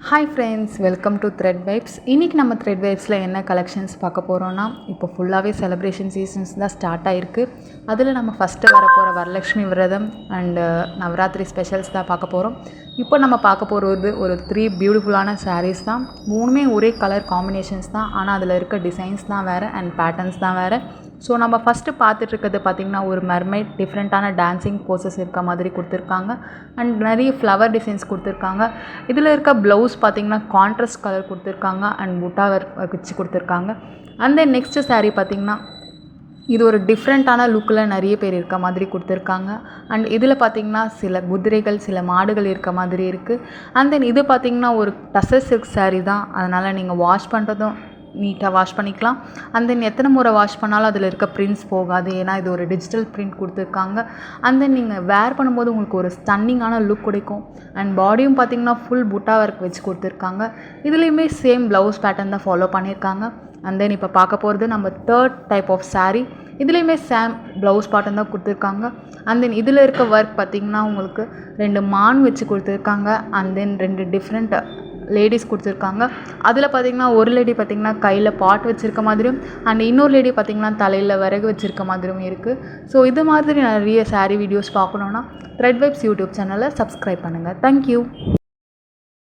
Hi friends, welcome to thread vibes. இன்றைக்கி நம்ம thread வைப்ஸில் என்ன கலெக்ஷன்ஸ் பார்க்க போகிறோன்னா, இப்போ ஃபுல்லாகவே செலிப்ரேஷன் சீசன்ஸ் தான் ஸ்டார்ட் ஆகிருக்கு. அதில் நம்ம ஃபஸ்ட்டு வரப்போகிற வரலட்சுமி விரதம் அண்டு நவராத்திரி ஸ்பெஷல்ஸ் தான் பார்க்க போகிறோம். இப்போ நம்ம பார்க்க போகிறது ஒரு 3 பியூட்டிஃபுல்லான சாரீஸ் தான். மூணுமே ஒரே கலர் காம்பினேஷன்ஸ் தான், ஆனால் அதில் இருக்க டிசைன்ஸ் தான் வேறு அண்ட் பேட்டர்ன்ஸ் தான் வேறு. ஸோ நம்ம ஃபஸ்ட்டு பார்த்துட்ருக்கிறது பார்த்திங்கன்னா ஒரு மெர்மைட் டிஃப்ரெண்ட்டான டான்ஸிங் போசஸ் இருக்க மாதிரி கொடுத்துருக்காங்க அண்ட் நிறைய ஃப்ளவர் டிசைன்ஸ் கொடுத்துருக்காங்க. இதில் இருக்க ப்ளவுஸ் பார்த்திங்கன்னா கான்ட்ராஸ்ட் கலர் கொடுத்துருக்காங்க அண்ட் புட்டா ஒர்க் வச்சு கொடுத்துருக்காங்க. அண்ட் தென் நெக்ஸ்ட்டு சாரீ பார்த்திங்கன்னா இது ஒரு டிஃப்ரெண்ட்டான லுக்கில் நிறைய பேர் இருக்க மாதிரி கொடுத்துருக்காங்க. அண்ட் இதில் பார்த்திங்கன்னா சில குதிரைகள், சில மாடுகள் இருக்க மாதிரி இருக்குது. அண்ட் தென் இது பார்த்திங்கன்னா ஒரு டசர் சில்க் சாரீ தான், அதனால் நீங்கள் வாஷ் பண்ணுறதும் நீட்டாக வாஷ் பண்ணிக்கலாம். அண்ட் தென் எத்தனை முறை வாஷ் பண்ணாலும் அதில் இருக்க பிரிண்ட்ஸ் போகாது, ஏன்னா இது ஒரு டிஜிட்டல் பிரிண்ட் கொடுத்துருக்காங்க. அண்ட் தென் நீங்கள் வேர் பண்ணும்போது உங்களுக்கு ஒரு ஸ்டன்னிங்கான லுக் கிடைக்கும். அண்ட் பாடியும் பார்த்திங்கன்னா ஃபுல் புட்டா ஒர்க் வச்சு கொடுத்துருக்காங்க. இதுலேயுமே சேம் ப்ளவுஸ் பேட்டர்ன் தான் ஃபாலோ பண்ணியிருக்காங்க. அண்ட் தென் இப்போ பார்க்க போகிறது நம்ம 3rd டைப் ஆஃப் சாரீ. இதுலேயுமே சேம் ப்ளவுஸ் பேட்டர்ன் தான் கொடுத்துருக்காங்க. அண்ட் தென் இதில் இருக்க ஒர்க் பார்த்திங்கன்னா உங்களுக்கு 2 மான் வச்சு கொடுத்துருக்காங்க. அண்ட் தென் 2 டிஃப்ரெண்ட் லேடிஸ் கொடுத்துருக்காங்க. அதில் பார்த்திங்கன்னா ஒரு லேடி பார்த்திங்கன்னா கையில் பாட் வச்சுருக்க மாதிரியும் அண்ட் இன்னொரு லேடி பார்த்திங்கன்னா தலையில் விறகு வச்சுருக்க மாதிரியும் இருக்குது. ஸோ இது மாதிரி நிறைய சாரீ வீடியோஸ் பார்க்கணுன்னா த்ரெட் வைப்ஸ் யூடியூப் சேனலை சப்ஸ்கிரைப் பண்ணுங்கள். தேங்க்யூ.